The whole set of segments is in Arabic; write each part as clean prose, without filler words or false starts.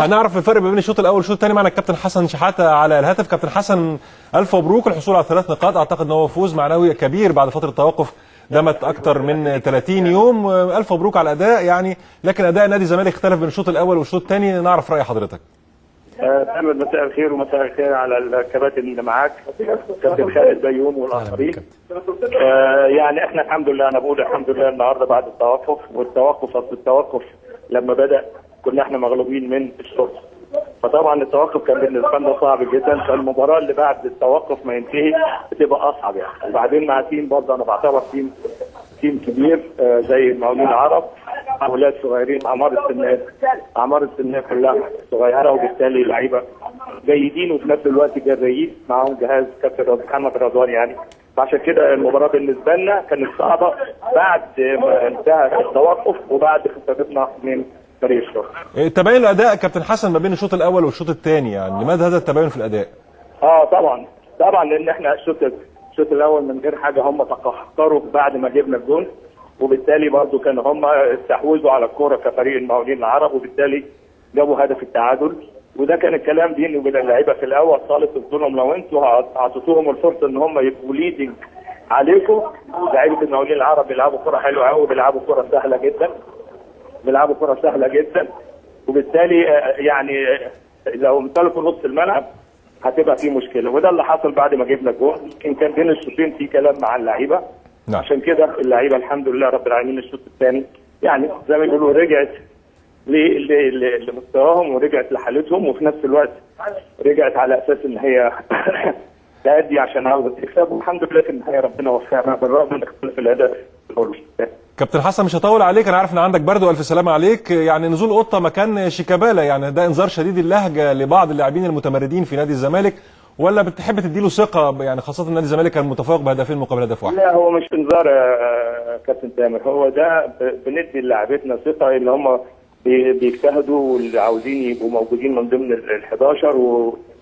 هنعرف الفرق بين الشوط الاول والشوط الثاني معنا الكابتن حسن شحاته على الهاتف. كابتن حسن، الف مبروك الحصول على 3 نقاط، اعتقد ان هو فوز معنوي كبير بعد فتره توقف دامت اكثر من 30 يوم. الف مبروك على الاداء يعني، لكن اداء نادي الزمالك اختلف بين الشوط الاول والشوط الثاني، نعرف راي حضرتك. تامر، مساء الخير ومساء الخير على الكباتن اللي معاك، كابتن خالد بيوم والاخرين. يعني احنا الحمد لله، انا بقول الحمد لله النهارده بعد التوقف، والتوقف اصل التوقف لما بدا كنا احنا مغلوبين من الشرطه، فطبعا التوقف كان بالنسبه لنا صعب جدا، فالمباراه اللي بعد التوقف ما ينتهي بتبقى اصعب يعني. وبعدين مع تيم برضه انا بعتبر تيم كبير زي المقاولين العرب، اولاد صغيرين، اعمار السنيه كلها صغيره، وبالتالي لعيبه جيدين وفي نفس الوقت جريين، معاهم جهاز كابتن محمد رضوان يعني. فعشان كده المباراه بالنسبه لنا كانت صعبه بعد ما انتهى التوقف وبعد خسارتنا من فريق الشرطه. تباين الاداء كابتن حسن ما بين الشوط الاول والشوط الثاني، يعني لماذا هذا التباين في الاداء؟ طبعا لان احنا الشوط الاول من غير حاجه هم تقهقروا بعد ما جبنا الجون، وبالتالي برضه كانوا هم استحوذوا على الكوره كفريق المقاولين العرب، وبالتالي جابوا هدف التعادل. وده كان الكلام بيني وبين اللعيبه في الاول خالص، قلت لهم لو انتوا اعطيتوهم الفرصه ان هم يبقوا ليدنج عليكم، لعيبه المقاولين العرب بيلعبوا كوره حلوه قوي، بيلعبوا كوره سهله جدا، وبالتالي يعني لو امتلكوا نص الملعب هتبقى في مشكله. وده اللي حصل بعد ما جبنا الجول. يمكن كان بين الشوطين في كلام مع اللعيبه، عشان كده اللعيبه الحمد لله رب العالمين الشوط الثاني يعني زي ما بيقولوا رجعت لمستواهم ورجعت لحالتهم، وفي نفس الوقت رجعت على اساس ان هي تأدي عشان عاوزه تكسب، والحمد لله في النهايه ربنا وفقنا بالرغم من اختلاف الاداء. كابتن حسن مش هطول عليك، انا عارف ان عندك برد والف سلامه عليك. يعني نزول قطه مكان شيكابالا، يعني ده انذار شديد اللهجه لبعض اللاعبين المتمردين في نادي الزمالك، ولا بتحب تديله ثقه يعني، خاصه نادي الزمالك كان متفوق بهدفين مقابل هدف واحد؟ لا، هو مش انذار يا كابتن تامر، هو ده بندي للاعبتنا ثقه ان هم بيجتهدوا واللي عاوزين يبقوا موجودين من ضمن ال 11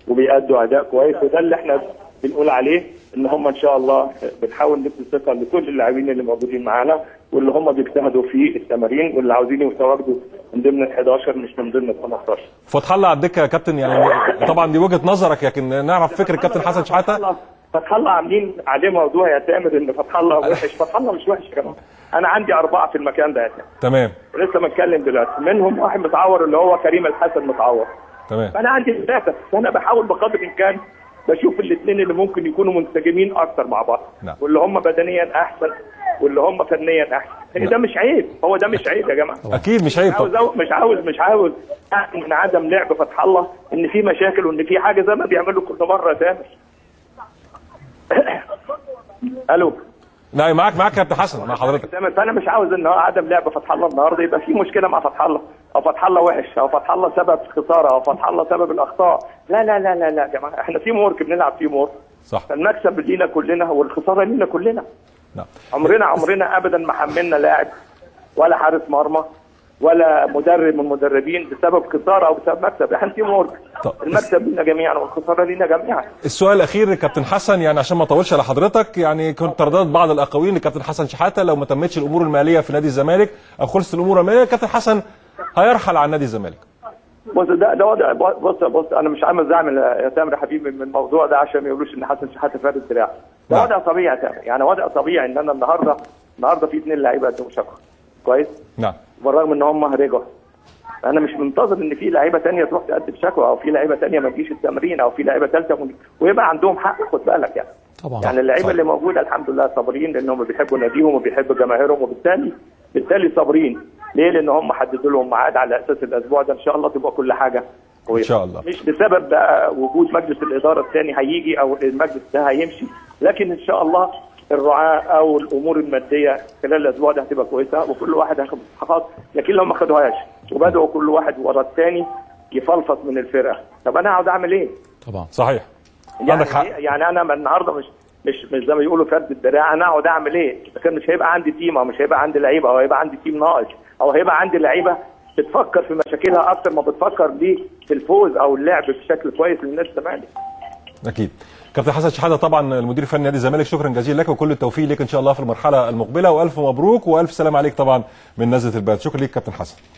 وبيأدوا اداء كويس، وده اللي احنا بنقول عليه ان هم ان شاء الله بنحاول ندي ثقه لكل اللاعبين اللي موجودين معانا، واللي هم بيجتهدوا في التمارين، واللي عاوزين يتواجدوا من ضمن ال 11 مش من ضمن ال 15. فتح الله على الدكه يا كابتن، يعني طبعا دي وجهه نظرك، لكن نعرف فكر الكابتن حسن شحاته. فتح الله عاملين عليه موضوع يا تامر ان فتح الله وحش. فتح الله مش وحش يا جماعه، انا عندي 4 في المكان ده يا تامر. تمام. لسه بنتكلم دلوقتي، منهم واحد متعور اللي هو كريم الحسن متعور. تمام. فانا عندي 3، فانا بحاول بقدر الامكان بشوف الاثنين اللي ممكن يكونوا منسجمين اكتر مع بعض. نعم. واللي هم بدنيا احسن واللي هم فنيا احسن. نعم. ده مش عيب، هو ده مش عيب يا جماعه. اكيد مش عيب. مش عاوز من عدم لعب فتح الله ان في مشاكل وان في حاجه زي ما بيعملوا كل مره يا تامر. الو. نعم، معاك يا كابتن حسن، مع حضرتك. فانا مش عاوز ان عدم لعب فتح الله النهارده يبقى في مشكله مع فتح الله، او فتح الله وحش، او فتح الله سبب خساره، او فتح الله سبب الاخطاء. لا لا لا لا لا يا جماعه، احنا تيم وورك، بنلعب تيم وورك. صح. المكسب لينا كلنا والخساره لينا كلنا. نعم. عمرنا ابدا ما حملنا لاعب ولا حارس مرمى ولا مدرب من المدربين بسبب خساره او بسبب مكسب، احنا تيم وورك. المكسب لينا جميعا والخساره لينا جميعا. السؤال الاخير كابتن حسن، يعني عشان ما اطولش على حضرتك، يعني كنت ترددت بعض الاقاويل لكابتن حسن شحاته لو ما تمتش الامور الماليه في نادي الزمالك او خلصت الامور الماليه كابتن حسن هيرحل عن نادي الزمالك. بص، ده وضع. بص انا مش عامل زعل يا تامر حبيبي من الموضوع ده عشان ما يقولوش ان حسن شحاته فارد دراع. ده وضع طبيعي يا تامر، يعني وضع طبيعي ان انا النهارده في 2 لعيبه قدموا شكوى كويس. نعم. بالرغم ان هم رجعوا، انا مش منتظر ان في لعيبه ثانيه تروح تقدم شكوى، او في لعيبه ثانيه ما تجيش التمرين، او في لعيبه ثالثه ويبقى عندهم حق. خد بالك يعني. طبعا. يعني اللعيبه اللي موجوده الحمد لله صابرين، لانهم بيحبوا ناديهم وبيحبوا جماهيرهم، وبالتالي صابرين. ليه؟ لان هم حددوا لهم ميعاد على اساس الاسبوع ده ان شاء الله تبقى كل حاجه كويسه. ان شاء الله. مش بسبب بقى وجود مجلس الاداره الثاني هيجي او المجلس ده هيمشي، لكن ان شاء الله الرعاة او الامور الماديه خلال الاسبوع ده هتبقى كويسه، وكل واحد هياخد استحقاقات. لكن لو ما خدوهاش وبداوا كل واحد ورا الثاني يفلفص من الفرقه، طب انا هقعد اعمل ايه؟ طبعا صحيح. يعني عندك حق. يعني انا النهارده مش زي ما يقولوا فرد الدراع، انا اقعد اعمل ايه؟ لكن مش هيبقى عندي تيم، او مش هيبقى عندي لعيبه، او هيبقى عندي تيم ناقص، او هيبقى عندي لعيبه بتفكر في مشاكلها اكتر ما بتفكر دي في الفوز او اللعب بشكل كويس للناس الزمالك. اكيد. كابتن حسن شحاته طبعا المدير الفني نادي الزمالك، شكرا جزيلا لك وكل التوفيق لك ان شاء الله في المرحله المقبله، والف مبروك والف سلام عليك طبعا من نزله البلد. شكرا ليك كابتن حسن.